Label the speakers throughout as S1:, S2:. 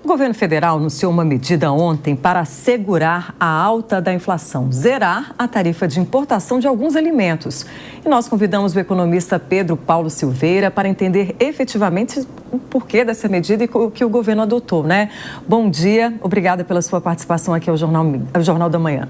S1: O governo federal anunciou uma medida ontem para segurar a alta da inflação, zerar a tarifa de importação de alguns alimentos. E nós convidamos o economista Pedro Paulo Silveira para entender efetivamente o porquê dessa medida e o que o governo adotou, né? Bom dia, obrigada pela sua participação aqui ao Jornal da Manhã.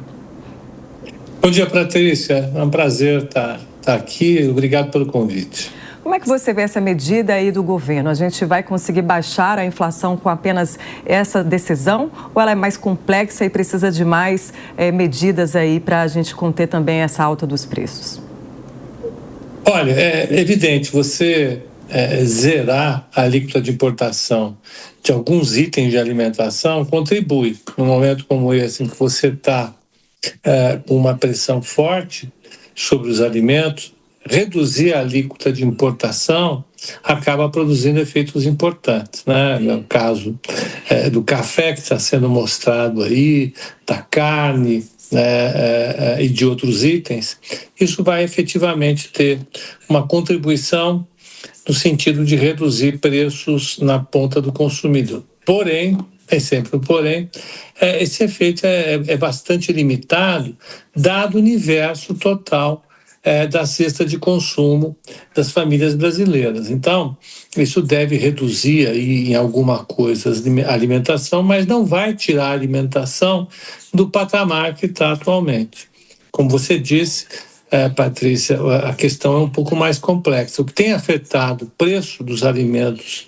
S2: Bom dia, Patrícia. É um prazer estar aqui. Obrigado pelo convite.
S1: Como é que você vê essa medida aí do governo? A gente vai conseguir baixar a inflação com apenas essa decisão? Ou ela é mais complexa e precisa de mais medidas aí para a gente conter também essa alta dos preços?
S2: Olha, é evidente, você zerar a alíquota de importação de alguns itens de alimentação contribui. Num momento como esse, em que você está com uma pressão forte sobre os alimentos, reduzir a alíquota de importação acaba produzindo efeitos importantes, né? No caso do café que está sendo mostrado aí, da carne e de outros itens, isso vai efetivamente ter uma contribuição no sentido de reduzir preços na ponta do consumidor. Porém, tem sempre um porém, esse efeito é bastante limitado, dado o universo total da cesta de consumo das famílias brasileiras. Então, isso deve reduzir aí em alguma coisa a alimentação, mas não vai tirar a alimentação do patamar que está atualmente. Como você disse, Patrícia, a questão é um pouco mais complexa. O que tem afetado o preço dos alimentos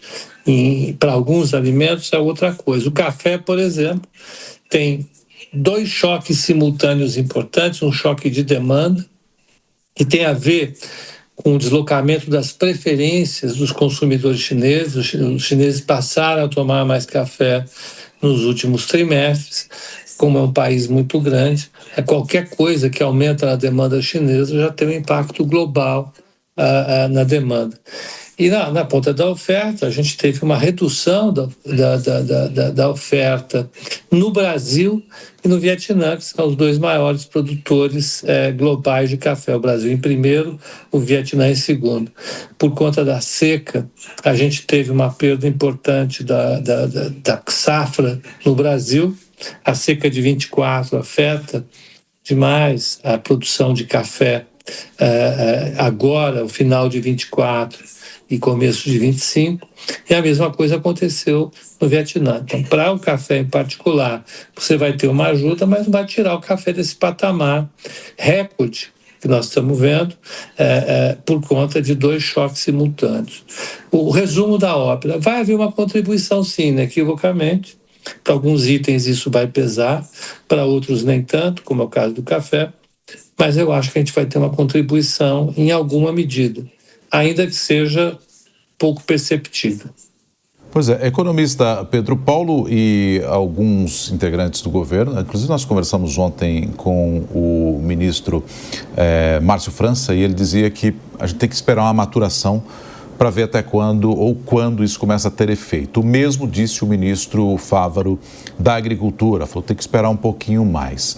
S2: para alguns alimentos é outra coisa. O café, por exemplo, tem dois choques simultâneos importantes, um choque de demanda, que tem a ver com o deslocamento das preferências dos consumidores chineses. Os chineses passaram a tomar mais café nos últimos trimestres. Como é um país muito grande, qualquer coisa que aumenta a demanda chinesa já tem um impacto global na demanda. E na ponta da oferta, a gente teve uma redução da oferta no Brasil e no Vietnã, que são os dois maiores produtores globais de café. O Brasil em primeiro, o Vietnã em segundo. Por conta da seca, a gente teve uma perda importante da safra no Brasil. A seca de 24 afeta demais a produção de café agora, o final de 24 e começo de 25, e a mesma coisa aconteceu no Vietnã. Então, para o café em particular, você vai ter uma ajuda, mas não vai tirar o café desse patamar recorde que nós estamos vendo por conta de dois choques simultâneos. O resumo da ópera, vai haver uma contribuição sim, inequivocamente. Para alguns itens isso vai pesar, para outros nem tanto, como é o caso do café, mas eu acho que a gente vai ter uma contribuição em alguma medida, ainda que seja pouco perceptível.
S3: Pois é, economista Pedro Paulo e alguns integrantes do governo, inclusive nós conversamos ontem com o ministro Márcio França, e ele dizia que a gente tem que esperar uma maturação para ver até quando ou quando isso começa a ter efeito. O mesmo disse o ministro Fávaro da Agricultura, falou que tem que esperar um pouquinho mais.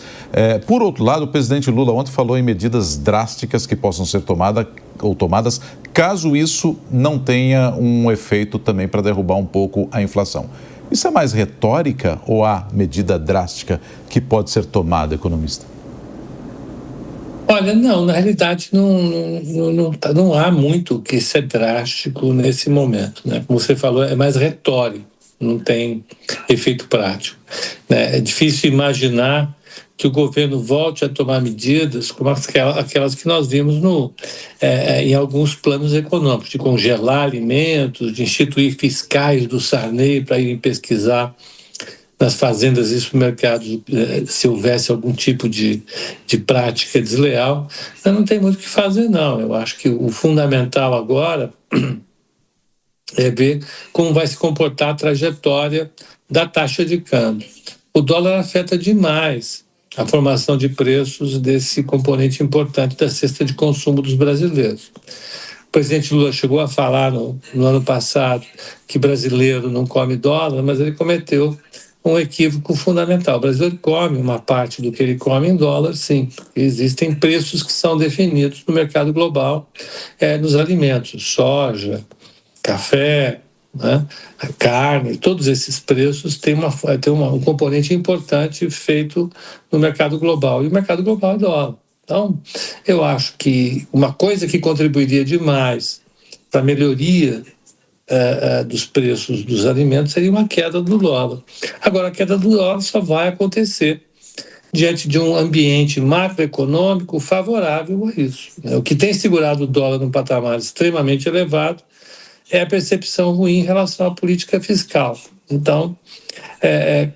S3: Por outro lado, o presidente Lula ontem falou em medidas drásticas que possam ser tomadas caso isso não tenha um efeito também para derrubar um pouco a inflação. Isso é mais retórica ou há medida drástica que pode ser tomada, economista?
S2: Olha, não, na realidade não há muito que ser drástico nesse momento, né? Como você falou, é mais retórico, não tem efeito prático, né? É difícil imaginar que o governo volte a tomar medidas como aquelas que nós vimos em alguns planos econômicos, de congelar alimentos, de instituir fiscais do Sarney para irem pesquisar nas fazendas e supermercados se houvesse algum tipo de prática desleal. Não tem muito o que fazer, não. Eu acho que o fundamental agora é ver como vai se comportar a trajetória da taxa de câmbio. O dólar afeta demais a formação de preços desse componente importante da cesta de consumo dos brasileiros. O presidente Lula chegou a falar no ano passado que brasileiro não come dólar, mas ele cometeu um equívoco fundamental. O brasileiro come uma parte do que ele come em dólar, sim. Existem preços que são definidos no mercado global nos alimentos, soja, café, né? A carne, todos esses preços têm um componente importante feito no mercado global, e o mercado global é dólar. Então, eu acho que uma coisa que contribuiria demais para a melhoria dos preços dos alimentos seria uma queda do dólar. Agora, a queda do dólar só vai acontecer diante de um ambiente macroeconômico favorável a isso. O que tem segurado o dólar num patamar extremamente elevado é a percepção ruim em relação à política fiscal. Então,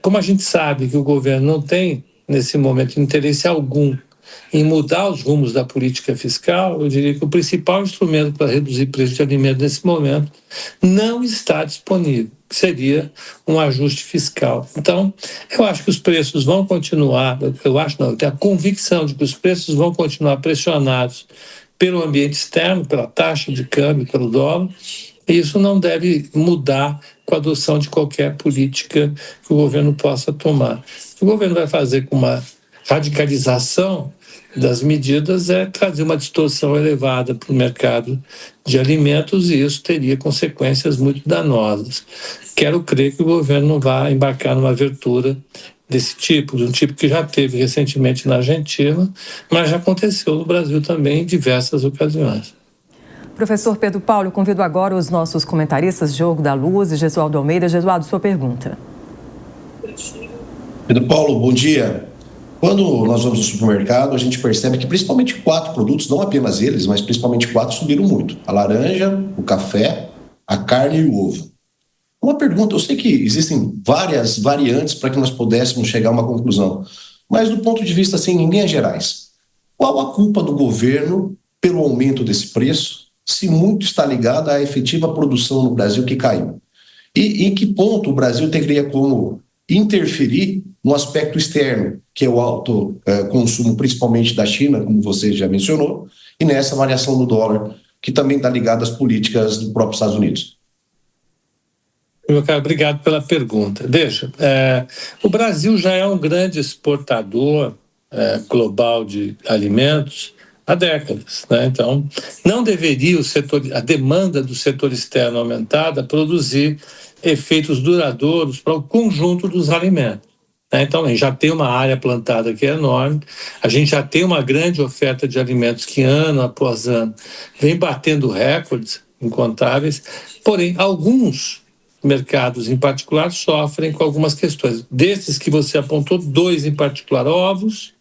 S2: como a gente sabe que o governo não tem, nesse momento, interesse algum em mudar os rumos da política fiscal, eu diria que o principal instrumento para reduzir preço de alimento nesse momento não está disponível, que seria um ajuste fiscal. Então, eu acho que os preços vão continuar, eu tenho a convicção de que os preços vão continuar pressionados pelo ambiente externo, pela taxa de câmbio, pelo dólar, e isso não deve mudar com a adoção de qualquer política que o governo possa tomar. O que o governo vai fazer com uma radicalização das medidas é trazer uma distorção elevada para o mercado de alimentos, e isso teria consequências muito danosas. Quero crer que o governo não vai embarcar numa abertura desse tipo, de um tipo que já teve recentemente na Argentina, mas já aconteceu no Brasil também em diversas ocasiões.
S1: Professor Pedro Paulo, convido agora os nossos comentaristas Diogo da Luz e Gesualdo Almeida. Gesualdo, sua pergunta.
S4: Pedro Paulo, bom dia. Quando nós vamos ao supermercado, a gente percebe que principalmente 4 produtos, não apenas eles, mas principalmente 4 subiram muito. A laranja, o café, a carne e o ovo. Uma pergunta, eu sei que existem várias variantes para que nós pudéssemos chegar a uma conclusão, mas do ponto de vista, assim, em linhas gerais, qual a culpa do governo pelo aumento desse preço, se muito está ligado à efetiva produção no Brasil que caiu? E em que ponto o Brasil teria como interferir no aspecto externo, que é o alto consumo, principalmente da China, como você já mencionou, e nessa variação do dólar, que também está ligada às políticas do próprio Estados Unidos?
S2: Meu caro, obrigado pela pergunta. Veja, o Brasil já é um grande exportador global de alimentos há décadas, né? Então, não deveria a demanda do setor externo aumentada produzir efeitos duradouros para o conjunto dos alimentos. Então, a gente já tem uma área plantada que é enorme, a gente já tem uma grande oferta de alimentos que, ano após ano, vem batendo recordes incontáveis, porém, alguns mercados em particular sofrem com algumas questões. Desses que você apontou, 2 em particular, ovos,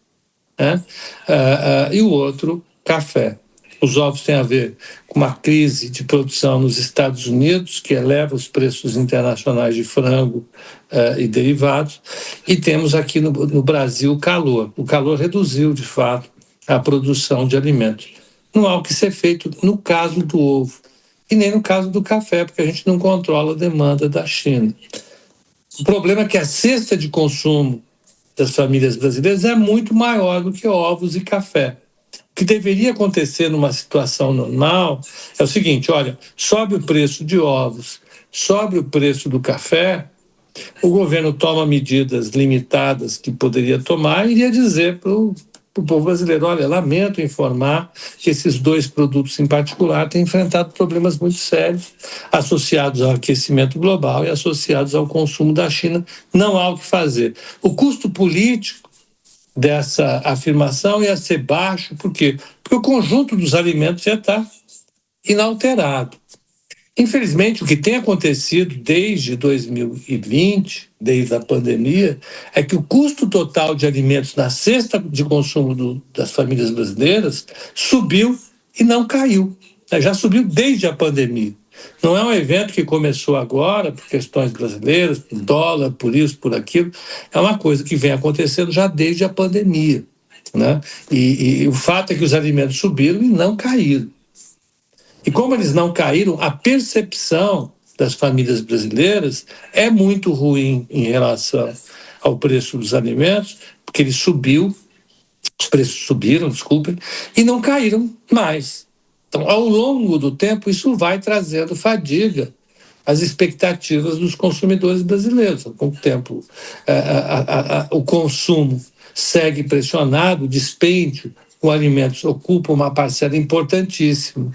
S2: e o outro, café. Os ovos têm a ver com uma crise de produção nos Estados Unidos, que eleva os preços internacionais de frango e derivados, e temos aqui no Brasil o calor. O calor reduziu, de fato, a produção de alimentos. Não há o que ser feito no caso do ovo, e nem no caso do café, porque a gente não controla a demanda da China. O problema é que a cesta de consumo das famílias brasileiras é muito maior do que ovos e café. O que deveria acontecer numa situação normal é o seguinte: olha, sobe o preço de ovos, sobe o preço do café, o governo toma medidas limitadas que poderia tomar e iria dizer para o povo brasileiro: olha, lamento informar que esses 2 produtos em particular têm enfrentado problemas muito sérios associados ao aquecimento global e associados ao consumo da China. Não há o que fazer. O custo político dessa afirmação ia ser baixo. Por quê? Porque o conjunto dos alimentos já está inalterado. Infelizmente, o que tem acontecido desde 2020, desde a pandemia, é que o custo total de alimentos na cesta de consumo das famílias brasileiras subiu e não caiu. Já subiu desde a pandemia. Não é um evento que começou agora por questões brasileiras, por dólar, por isso, por aquilo. É uma coisa que vem acontecendo já desde a pandemia, né? E o fato é que os alimentos subiram e não caíram. E como eles não caíram, a percepção das famílias brasileiras é muito ruim em relação ao preço dos alimentos, porque ele subiu, os preços subiram, desculpem, e não caíram mais. Então, ao longo do tempo, isso vai trazendo fadiga às expectativas dos consumidores brasileiros. Com o tempo, o consumo segue pressionado, o dispêndio com alimentos ocupa uma parcela importantíssima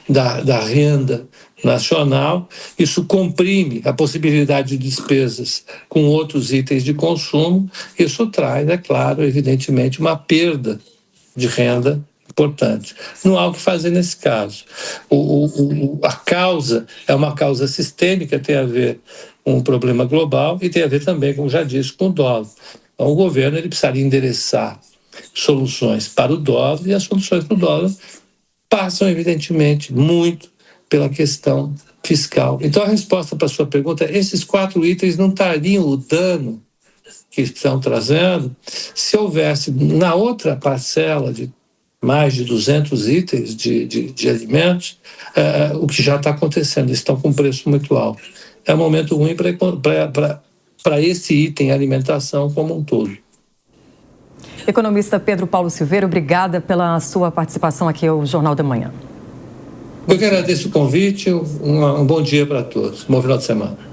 S2: da renda nacional, isso comprime a possibilidade de despesas com outros itens de consumo, isso traz, é claro, evidentemente, uma perda de renda importante. Não há o que fazer nesse caso. A causa é uma causa sistêmica, tem a ver com um problema global e tem a ver também, como já disse, com o dólar. Então, o governo ele precisaria endereçar soluções para o dólar e as soluções para o dólar passam, evidentemente, muito pela questão fiscal. Então, a resposta para a sua pergunta é: esses 4 itens não trariam o dano que estão trazendo se houvesse, na outra parcela de mais de 200 itens de alimentos, o que já está acontecendo, eles estão com preço muito alto. É um momento ruim para esse item alimentação como um todo.
S1: Economista Pedro Paulo Silveira, obrigada pela sua participação aqui ao Jornal da Manhã.
S2: Eu que agradeço o convite, um bom dia para todos, bom final de semana.